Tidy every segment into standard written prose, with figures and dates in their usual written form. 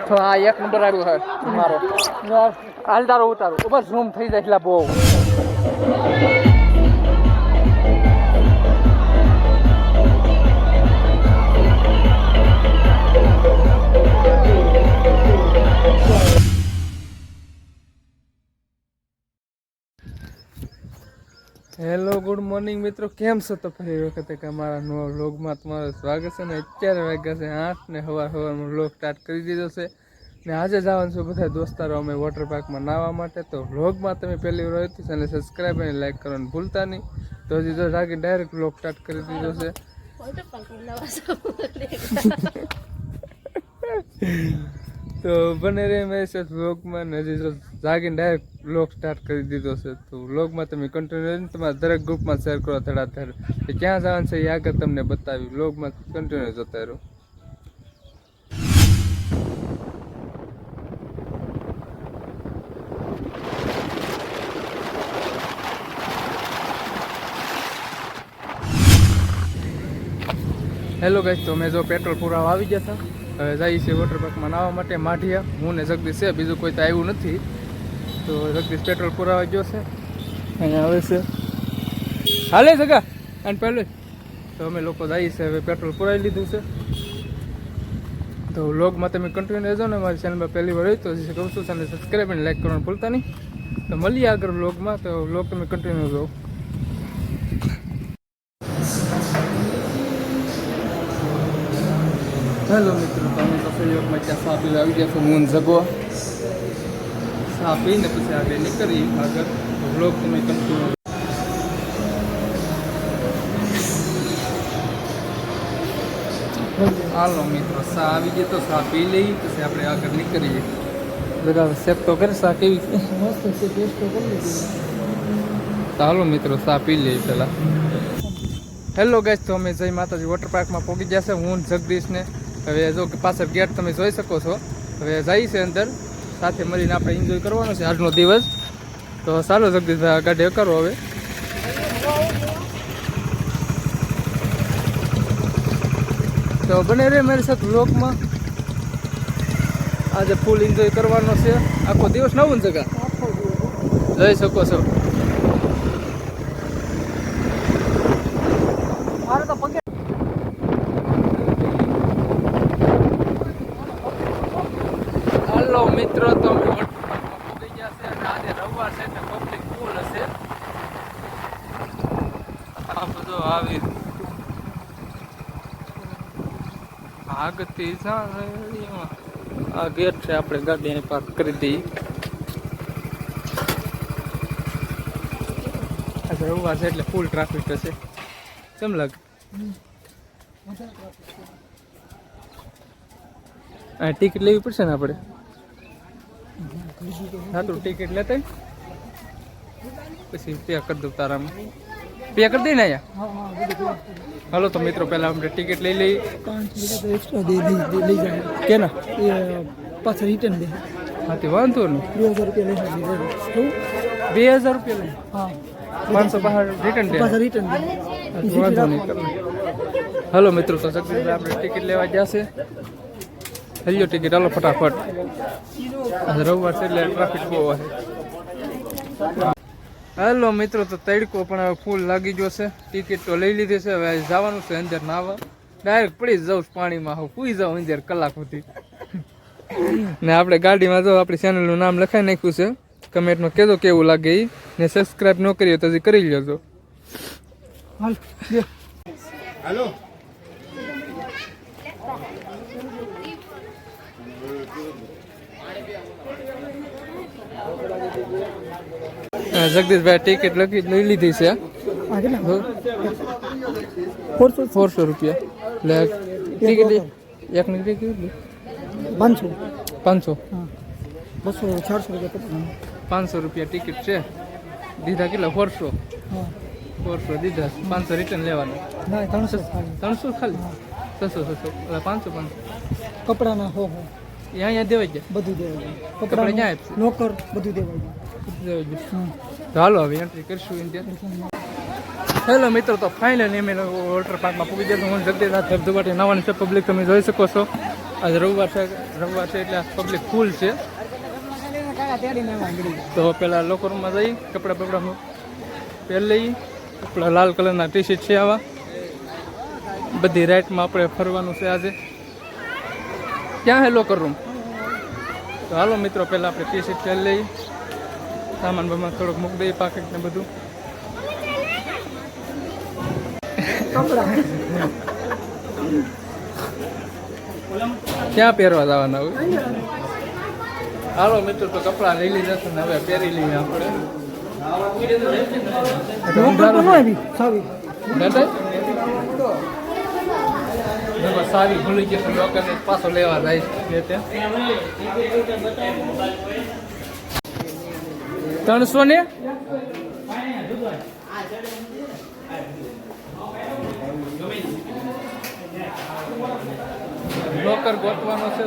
તો આ એક નંબર આવ્યો છે મારો હાલ તારો ઉતારો બસ ઝૂમ થઈ જાય એટલે બહુ હેલો ગુડ મોર્નિંગ મિત્રો કેમ છો તો ફરી વખતે કે અમારા નવા વ્લોગમાં તમારું સ્વાગત છે ને અત્યારે વાગ્યા છે 8 ને સવારમાં વ્લોગ સ્ટાર્ટ કરી દીધો છે ને આજે જવાનું છે બધા દોસ્તારો અમે વોટર પાર્કમાં નાહવા માટે તો વ્લોગમાં તમે પહેલી વાર હોય તો ચેનલ સબસ્ક્રાઈબ અને લાઈક કરવાનું ભૂલતા નહીં તો હજી તો રાગે ડાયરેક્ટ વ્લોગ સ્ટાર્ટ કરી દીધો છે તો બને રહે મેં વ્લોગમાં ને હજી તો જાગીને ડાયરેક્ટ વ્લોગ સ્ટાર્ટ કરી દીધો છે તો વ્લોગમાં તમે કન્ટિન્યુ તમારા દરેક ગ્રુપમાં શેર કરો ધડાધડ કે ક્યાં જવાનું છે એ આગળ તમને બતાવી વ્લોગમાં કન્ટિન્યુ જતા રહો. હેલો ગાઈસ તો મેં જો પેટ્રોલ પુરાવા આવી ગયા હતા હવે જઈએ છીએ વોટર પાર્કમાં નાહવા માટે માઢિયા હું ને જગદીશ છે બીજું કોઈ તો આવ્યું નથી તો જગદીશ પેટ્રોલ પુરાવા ગયો છે અહીંયા આવે છે હાલે જગા અને પહેલું તો અમે લોકો જઈએ છીએ હવે પેટ્રોલ પુરાવી લીધું છે તો વ્લોગમાં તમે કન્ટિન્યુ રહેજો ને મારી ચેનલમાં પહેલી વાર હોય તો કહું છું ચેનલ સબસ્ક્રાઈબ અને લાઈક કરવાનું ભૂલતા નહીં તો મળીએ આગળ વ્લોગમાં તો વ્લોગ તમે કન્ટિન્યુ રહો. હેલો મિત્રો તમે તો સહયોગમાં ત્યાં સા પીવા આવી ગયા છો હું જગો સા પીને પછી આગળ નીકળી આગળ વ્લોગ તમે કન્ટિન્યુ. હાલો મિત્રો સા આવી ગઈ તો સા પી લઈ પછી આપણે આગળ નીકળીએ જરા સેક તો કરે સા કેવી છે મસ્ત છે ટેસ્ટ તો કરી લીધી તો હાલો મિત્રો સા પી લઈએ પહેલાં. હેલો ગાઈસ તો અમે જય માતાજી વોટર પાર્કમાં પહોંચી ગયા છે હું જગદીશ ને હવે જો પાછળ ગેટ તમે જોઈ શકો છો હવે જઈએ છે અંદર સાથે મળીને આપણે એન્જોય કરવાનો છે આજનો દિવસ તો ચાલો જગદીશભાઈ ગાડી કરો હવે. તો બને રહે મારી સાથે વ્લોગમાં આજે ફૂલ એન્જોય કરવાનો છે આખો દિવસ નવું જગા જઈ શકો છો. હાલો મિત્રો તો અમે વોટર પાર્કમાં પહોંચી ગયા છે અને આજે રવિવાર છે એટલે પબ્લિક ફૂલ હશે આ બધો આવી આગથી આ ગેટ છે આપણે ગાડી પાર્ક કરી દઈએ આજે રવિવાર છે એટલે ફૂલ ટ્રાફિક હશે કેમ લાગે આ ટિકિટ લેવી પડશે ને આપણે હા તો ટિકિટ લેતા પછી પે કરી દઉં તારામાં પે કરી દઈ ને અહીંયા. હાલો તો મિત્રો પહેલાં આપણે ટિકિટ લઈ લઈએ કે ના પાછળ રિટર્ન દે હાથી વાંધો નહીં 2000 રૂપિયા લઈ હા 500 બહાર રિટર્ન દે વાંધો નહીં. હાલો મિત્રો તો જગદીશભાઈ આપણે ટિકિટ લેવા જશે હેલ્યો ટિકિટ હાલો ફટાફટ રવિવાર છે એટલે ટ્રાફિક બહુ હશે. હેલો મિત્રો તો તડકો પણ હવે ફૂલ લાગી ગયો છે ટિકિટ તો લઈ લીધી છે હવે જવાનું છે અંદર નાવા ડાયરેક્ટ પડી જ જાઉં પાણીમાં હું પૂઈ જાઉં અંદર કલાક સુધી ને આપણે ગાડીમાં જો આપણી ચેનલનું નામ લખાઈ નાખ્યું છે કમેન્ટમાં કહેજો કેવું લાગે એ ને સબસ્ક્રાઈબ ન કરીએ તો હજી કરી લેજો. હાલો જગદીશભાઈ ટિકિટ લઈ લીધી છે 400 રૂપિયા એટલે ટિકિટ એકની ટિકિટ 500 500 રૂપિયા ટિકિટ છે દીધા કેટલા 400 દીધા 500 રિટર્ન લેવાનું 300 ખાલી 600 એટલે 500 કપડાના હો અહીંયા દેવાઈ જાય બધું દેવાય કપડા ક્યાં નોકર બધું દેવાય તો હાલો હવે એન્ટ્રી કરીશું ઇન્ડિયા. હેલો મિત્રો તો ફાઇનલી અમે વોટર પાર્કમાં પૂગી ગયા હું જગદીશ ધબધબાટી નાવાની છે પબ્લિક તમે જોઈ શકો છો આજ રવિવાર છે એટલે પબ્લિક ફૂલ છે. તો પેલા લોકરમાં જઈ કપડાં બપડા પહેરી લઈ. પેલા લાલ કલરના ટી શર્ટ છે આવા. બધી રાઈટમાં આપણે ફરવાનું છે આજે. ક્યાં હે લોકર રૂમ? તો હાલો મિત્રો પહેલાં આપણે ટી શર્ટ પહેરી લઈએ. સામાન બમાન થોડોક મૂકી દઈએ, પાકેટ ને બધું. ક્યાં પહેરવા જવાના હોય? હાલો મિત્રો તો કપડાં લઈ લીધા છે ને હવે પહેરી લઈએ આપણે. સારી ભૂલી ગઈ છે, લોકરને પાછો લેવા જાય છે. 300 ને લોકર ગોતવાનો છે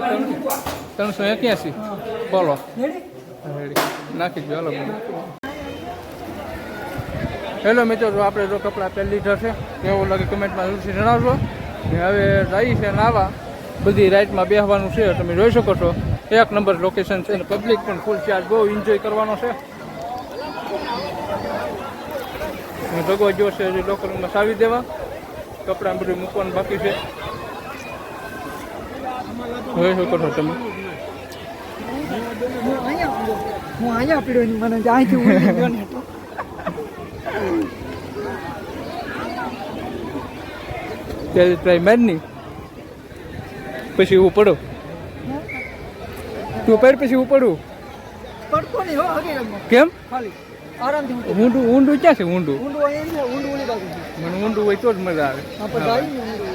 381. બોલો નાખી દો. હેલો મિત્રો, જો આપણે જો કપડાં પહેરી લીધા છે કેવું લાગે કમેન્ટમાં જરૂરથી જણાવજો. હવે જઈ છે નાવા. બધી રાઈટમાં બેસવાનું છે, તમે જોઈ શકો છો. 1 નંબર લોકેશન છે અને પબ્લિક પણ ફૂલ છે. આજ બહુ એન્જોય કરવાનો છે. ભગવા જો છે હજી લોકરમાં સાવી દેવા. કપડાં બધું મૂકવાનું બાકી છે. જોઈ શકો છો તમે. હું અહીંયા પીડ્યો મને અહીંથી ઉડી ગયો ને ત્યારે ટ્રાય મારની પછી હું પડો. તું પહેર પછી હું પડું. પડતો નહીં હો હગે કેમ? ખાલી આરામથી ઊંડું ઊંડું ક્યાં છે? ઊંડું અહીંયા ઊંડું ઓલી બાજુ મને ઊંડું હોય તો જ મજા આવે. આપણે ગાડી ઊંડું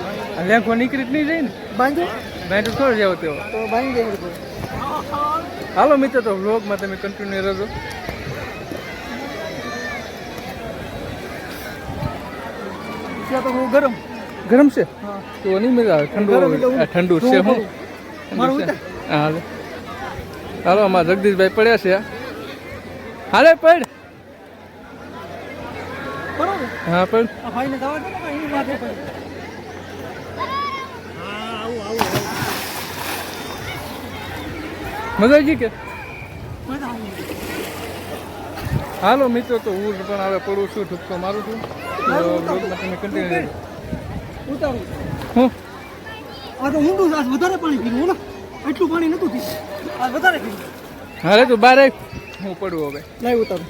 લેખો નીકળી જ નહીં જાય ને. બાંધો બાંધો થોડો જાવ તેવો. તો બાંધી દે. હાલો મિત્રો, તો વ્લોગમાં તમે કન્ટિન્યુ રહેજો. ત્યાં તો હું ગરમ છે તો નહીં મજા આવે. ઠંડુ છે. હું હાલો હાલો અમારા જગદીશભાઈ પડ્યા છે. હાલે પડ. હા પડ. ભાઈને દવા દે ને એની માથે પડ. મજા આવી ગઈ કે? હાલો મિત્રો, તો હું પણ હવે પડું છું, ઠુક્કો મારું છું. તો બ્લોગમાં તમે કન્ટિન્યુ ઉતારું. હું આ તો ઊંડું આજ વધારે પાણી પીવું ને, એટલું પાણી નતું પીવું, આજ વધારે પીવું. હાલે તું બહાર આવ. હું પડું હવે. લાઈ ઉતારું.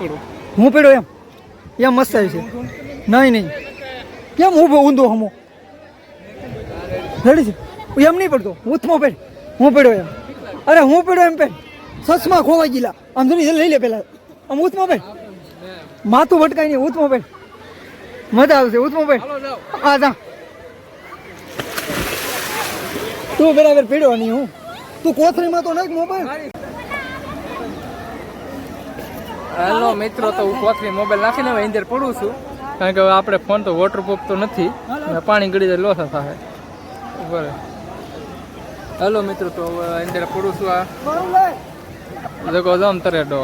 પડું. હું પડ્યો એમ મસ્ત આવી છે. નહીં કેમ ઊંધો હમો રેડી છે? એમ નહીં પડતો. ઉથમો પેડ. હું પડ્યો એમ. અરે હું પડ્યો એમ પેડ. સસમાં ખોવાઈ ગયેલા. આમ જોઈ લઈ લે પેલા. આમ ઉથમો પેડ. માથું ભટકાય નહીં. ઉથમો પેડ. મજા આવશે. ઉથમો પેડ. આ જા તું બરાબર પીડ્યો નહીં. હું તું કોથળીમાં તો નાખ મોબાઈલ. હેલો મિત્રો, તો હું કોથળી મોબાઈલ નાખીને હવે અંદર પડું છું. કારણ કે હવે આપણે ફોન તો વોટરપ્રૂફ તો નથી. પાણી ગળી જાય લોસ થાય. બરાબર. હેલો મિત્રો, તો હવે અંદર પડું છું. આ જગો જામ તરે ડો.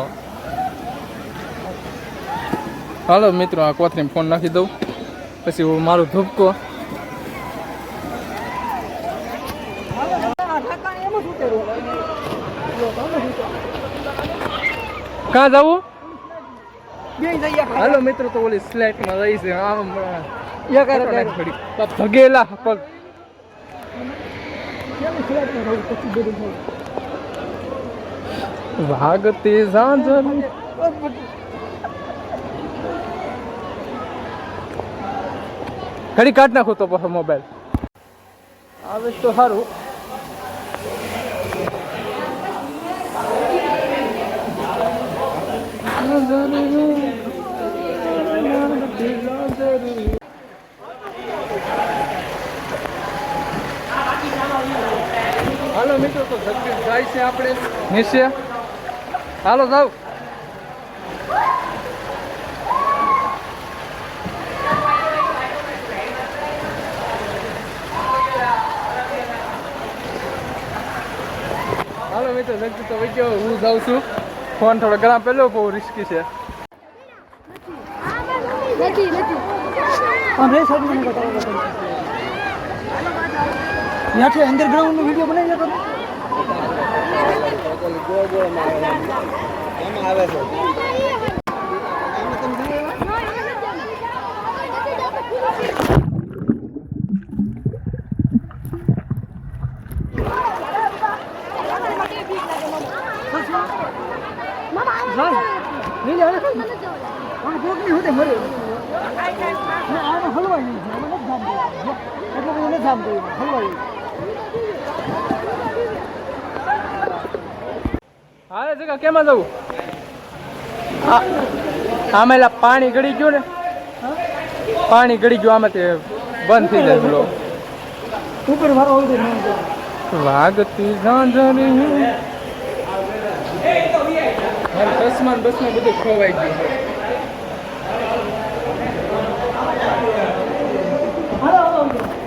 હાલો મિત્રો, આ કોથળીમાં ફોન નાખી દઉં પછી હું મારું ધૂપકો. ક્યાં જવું? હાલો મિત્રો, તો ઓલી સ્લેટમાં રહી છે. ભગેલા પગ ભાગતી ઝાંઝર. ઘડી કાઢ નાખું તો પછી મોબાઈલ આવે તો સારું. હાલો મિત્રો, તો જગદીશ જાય છે આપણે નીચે. હાલો જાવ. હાલો મિત્રો, જગદીશ તો વચ્ચે હું જાઉં છું. ફોન થોડો ગરમ પેલો બહુ રિસ્કી છે. ત્યાંથી અંડરગ્રાઉન્ડનો વિડીયો બનાવી લેતો નહીં લે આને કોકની હોતે મરે આને હલવાઈ નહીં આને નથી જામ એટલે હું નથી જામ કર્યું હલવાઈ હાલે જગા કેમાં જવું આમેલા પાણી ગળી ગયું ને પાણી ગળી ગયું આમાં તે બંધ થઈ જાય પેલો ઉપર મારો હોય વાગતી ઝાંઝરી ચશ્મા બસમાં બધું ખોવાઈ ગયું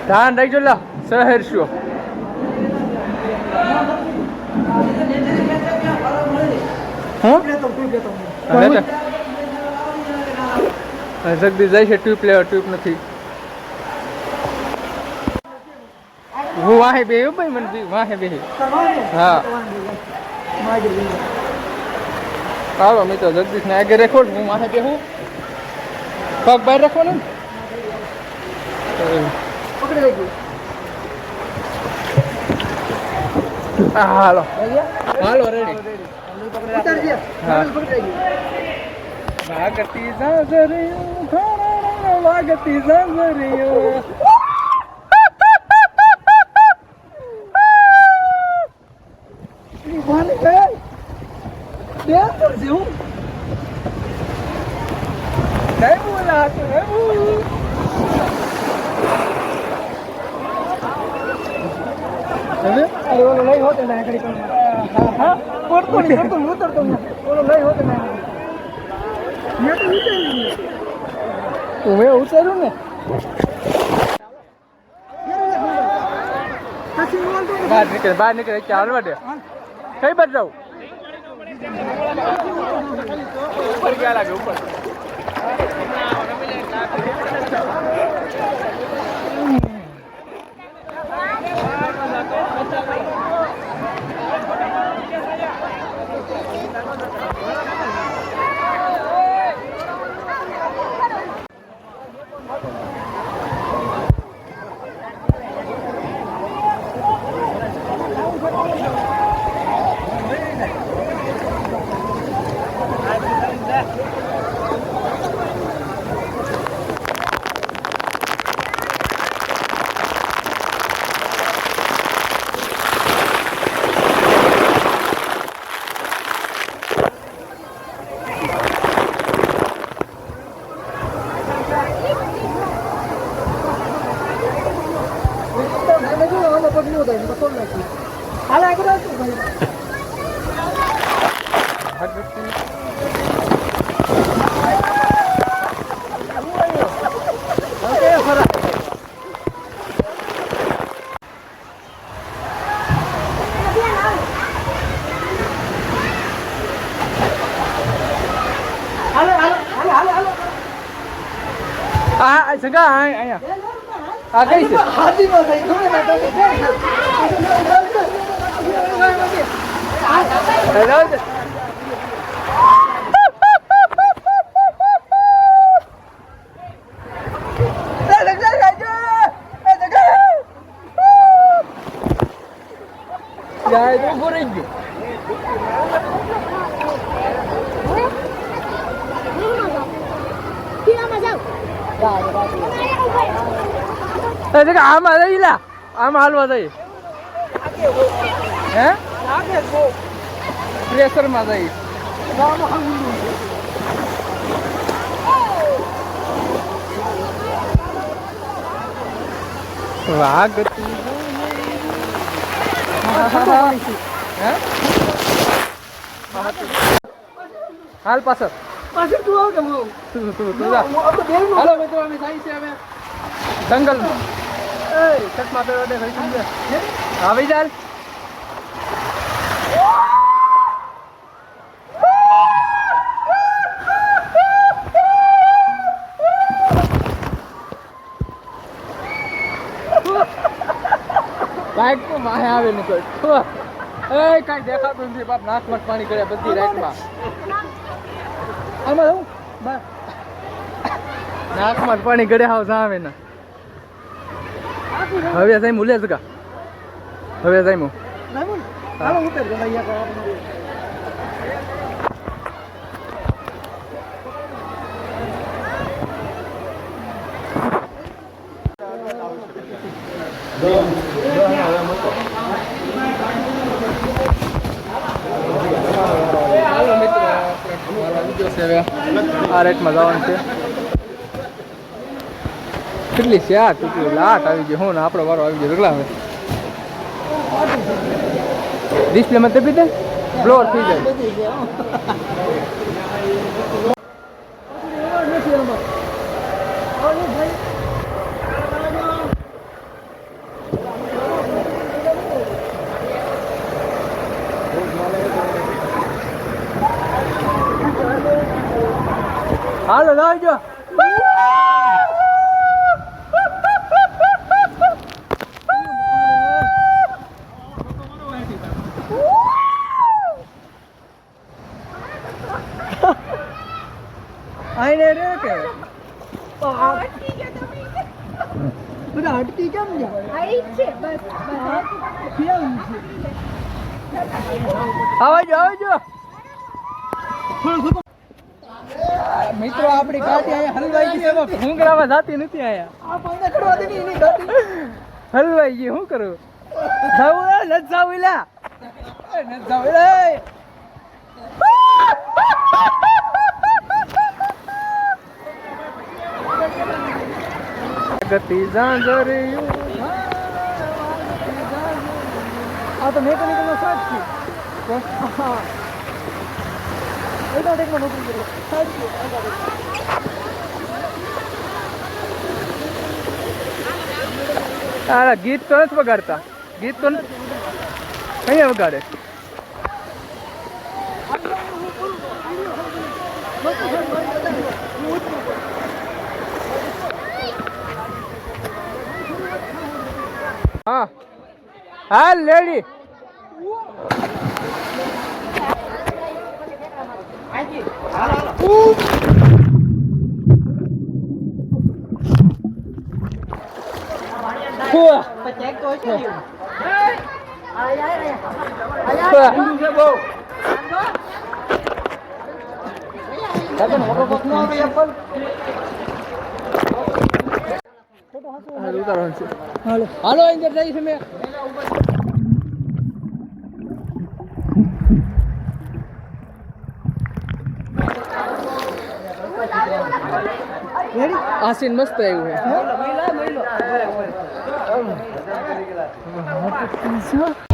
ધ્યાન રાખજો લા શહેર શું જગદીશ જાય છે ટ્યુબ લેવા ટ્યુબ નથી હું વાહે બે ભાઈ મને વાહે બે હા ચાલો મિત્રો જગદીશ ને આગળ રાખો હું વાહે બે હું પગ બહાર રાખવાનો ને હાલો હાલો રેડી વાગતી ઝાંઝરીઓ વાગતી ઝાંઝરીઓ नहीं बोला અરે ઓલો લઈ હોતે ના કરી કોણ હા પડતો નહીં ઉતરતો નહીં ઓલો લઈ હોતે ના મેં તો ઉતરી તો મેં ઉતાર્યું ને બહાર નીકળે ચાલવા દે કઈ બાજુ જાઉં ઉપર ગયા લાગે ઉપર જગા અહીંયા આ કઈ છે હાથીમાં થઈ ગમે ના હેલો જાય તો ભૂરી ગયું આમાં જઈ લા આમાં હાલવા જઈ હે પ્રેશરમાં જઈ વાગતી હાલ પાછળ પાછળ તું આવ કે હું તું જા હાલો મિત્રો અમે જાય છે હવે જંગલમાં એ ચકમા પેલો દે ભાઈ સમજે આવી ચાલ માહે આવે ને કોઈ એ કાંઈ દેખાતું નથી બાપ નાકમાં પાણી કરે બધી રાતમાં આમાં જવું બસ નાકમાં પાણી ગળે હાવ જાવે ને હવે જાય મુલે જગા હવે જાય મુ નામું હાલો ઉતર જલા યા હાલો મિત્રો આ રેટમાં જવાનું છે કેટલી છે આ કેટલી લાટ આવી ગઈ હું ને આપણો વારો આવી ગયો કેટલા હવે ડિસ્પ્લેમાં તે પીતે બ્લોર થઈ જાય હાલો લાવજો આઈને રે કે બધા અટકી કેમ ગયા આઈ છે બસ કેમ છે આવજો મિત્રો આપણી ગાડી અહીંયા હલવાઈ ગઈ એમાં ભૂંગરામાં જાતી નથી આયા આ પાંદા કરવા દે એની ગાડી હલવાઈ ગઈ શું કરું જાવું નથી જાવું એલા નથી જાવ રે ગતિ ઝાંઝરિયું આ તો મેકેનિકલ નો શોખ છે એડવર્ટાઇઝમાં નોકરી કરી આ ગીત તો નથી વગાડતા ગીત તો કઈ વગાડે હા હા લેડી હાલો અંદર જઈ છે મેં આ સીન મસ્ત આવ્યું છે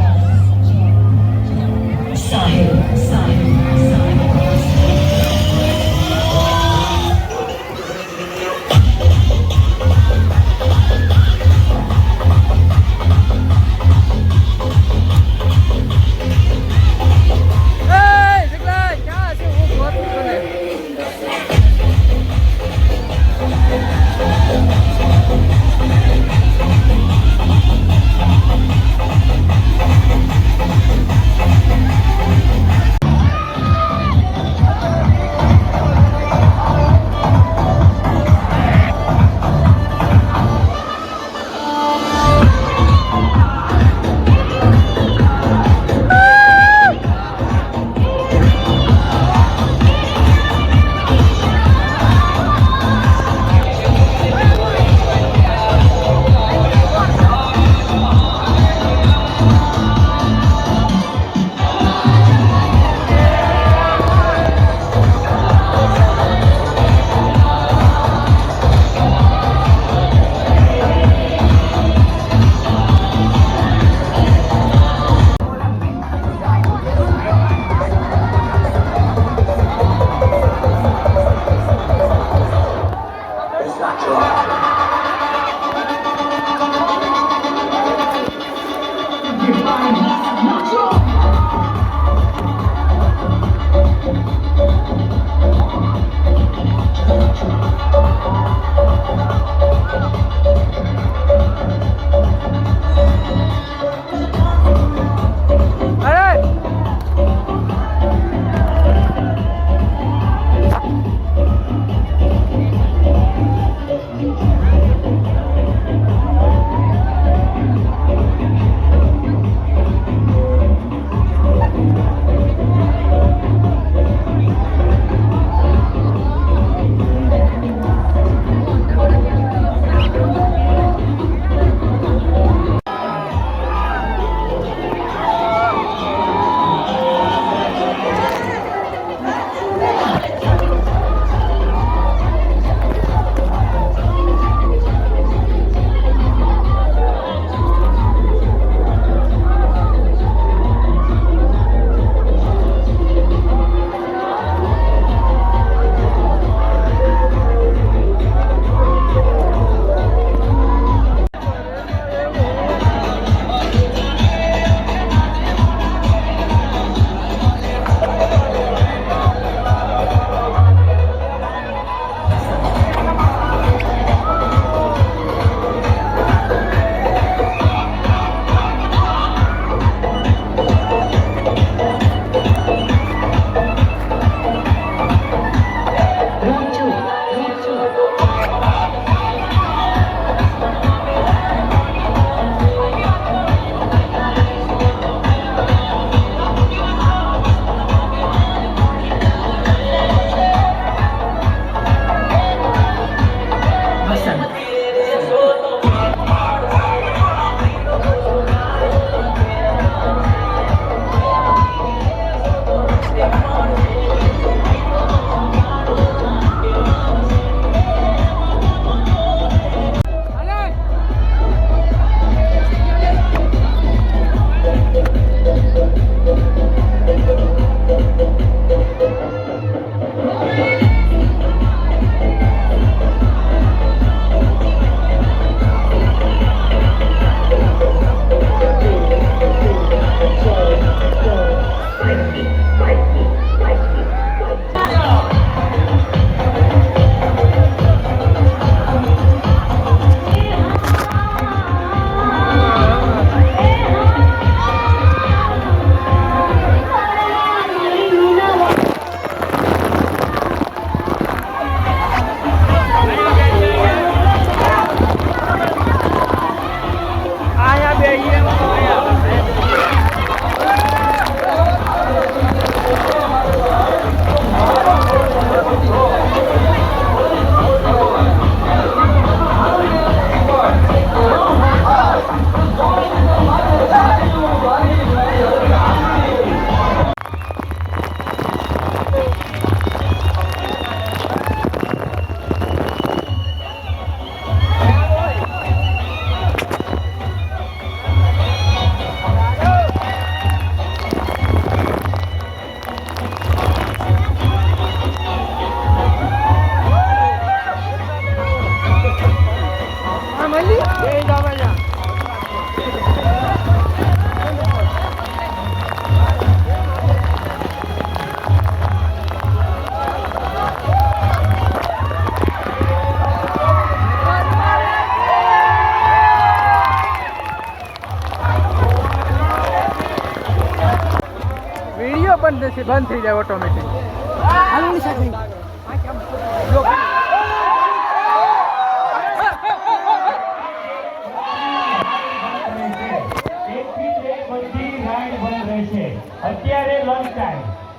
વિડીયો બંધ થઈ જાય ઓટોમેટિક.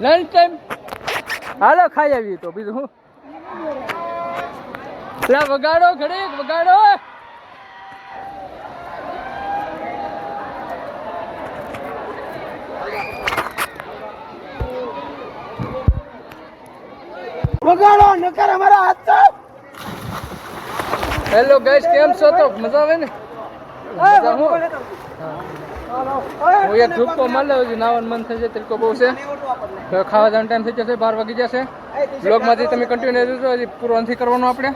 લંચ ટાઈમ હાલો ખાઈ આવી તો બીજું હું વગાડો ઘડીક વગાડો. વગાડો નકર અમારા હાથ તો. હેલો ગાઈસ, કેમ છો? તો મજા આવે ને? મજા હું એક ધૂપકો મારી લઉં છું. નાવાનું મન થઈ જાય તરીકો બહુ છે. તો ખાવા જવાનો ટાઈમ થઈ જશે, 12 વાગી જશે. બ્લોગમાંથી તમે કન્ટિન્યુ રહેજો, હજી પૂરો નથી કરવાનો આપણે.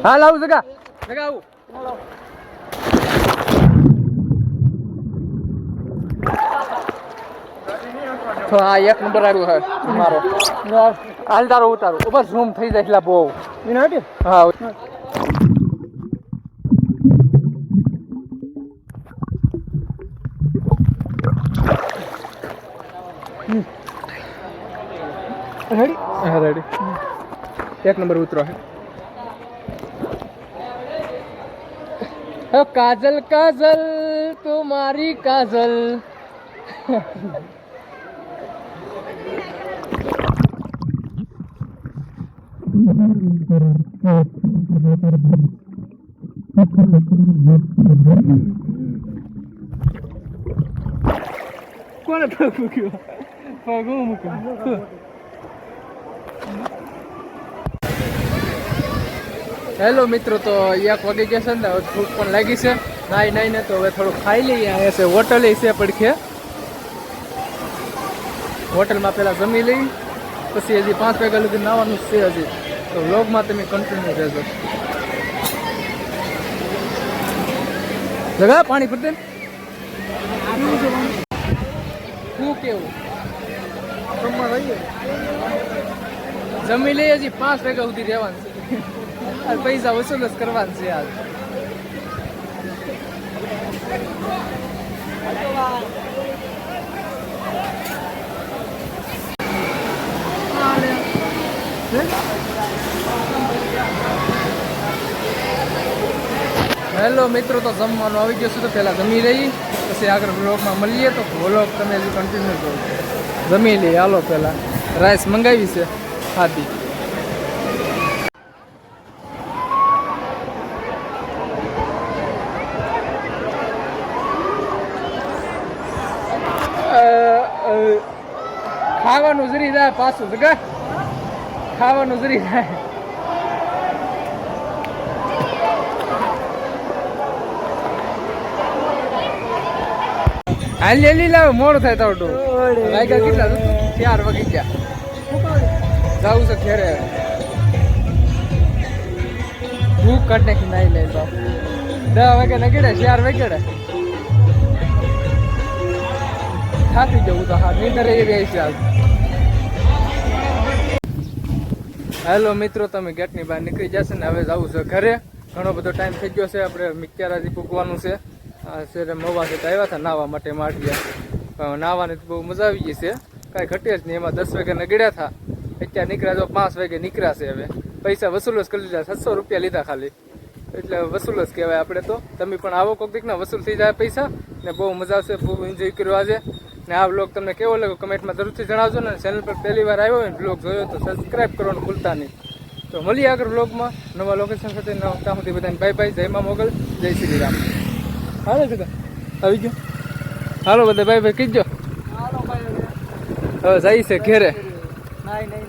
હા લાવું જગા આવું. તો આ એક નંબર આવ્યું છે મારો. હાલ તારો ઉતારો ઉપર ઝૂમ થઈ જાય એટલે બહુ. હા રેડી? હા રેડી. એક નંબર ઉતરો હે કાજલ કાજલ તુમારી કાજલ. કોને પગ મૂક્યો? પગ મૂક્યો. હેલો મિત્રો, તો 1 વાગી ગયા છે ને, ભૂખ પણ લાગી છે. નાઈ ને તો હવે થોડું ખાઈ લઈએ. અહીંયા છે હોટલ છે પડખે. હોટલમાં પહેલાં જમી લઈ, પછી હજી 5 વાગ્યા લગી નાવાનું છે હજી. તો વ્લોગમાં તમે કન્ટિન્યુ રહેજો. લગા પાણી પડતે શું કેવું? જમી લઈએ, હજી 5 વાગ્યા સુધી રહેવાનું છે. પૈસા વસૂલ જ કરવાનું છે આજ. હેલો મિત્રો, તો જમવાનું આવી ગયું છે. તો પહેલાં જમી રહી, પછી આગળ બ્લોગમાં મળીએ. તો બ્લોગ તમે હજી કન્ટિન્યુ કરો. જમી લઈએ હાલો. પહેલાં રાઈસ મંગાવી છે ખાધી. ખાવાનું જરી જાય પાછું જગા. ખાવાનું જરી જાય. હાલી લાવ, મોડું થાય તો વાગ્યા કેટલા? 4 વાગી ગયા. જવું છે ઘેરે ભૂખ કાઢ નાખી નાઈ લે બાપ 10 વાગે નગડે 4 વાગે થાકી જવું તો હા નીંદર એ ગઈ છે આજ હેલો મિત્રો તમે ગેટની બહાર નીકળી જશે ને હવે જવું છે ઘરે ઘણો બધો ટાઈમ થઈ ગયો છે આપણે મિક્યારાથી પૂગવાનું છે શેરે મવાથી આવ્યા હતા નાહવા માટે માઠિયા નાહવાની બહુ મજા આવી ગઈ છે કાંઈ ઘટે જ નહીં એમાં 10 વાગે નગડ્યા હતા અત્યારે નીકળ્યા તો 5 વાગે નીકળ્યા છે હવે પૈસા વસૂલ જ કરી લીધા 700 રૂપિયા લીધા ખાલી એટલે વસૂલ જ કહેવાય આપણે તો તમે પણ આવો કોઈક દીકના વસૂલ થઈ જાય પૈસા ને બહુ મજા આવશે બહુ એન્જોય કર્યો આજે ને આ બ્લોગ તમને કેવો લાગ્યો કમેન્ટમાં જરૂરથી જણાવજો ને ચેનલ પર પહેલી વાર આવ્યો હોય ને બ્લોગ જોયો તો સબસ્ક્રાઈબ કરવાનું ભૂલતા નહીં તો મળીએ આગળ બ્લોગમાં નવા લોકેશન સાથે ત્યાં સુધી બધાને બાય બાય જય મા મોગલ જય શ્રી રામ હાલો જગા આવી ગયો હાલો બધા બાય બાય કીજો હવે જાય છે ઘેરે નહીં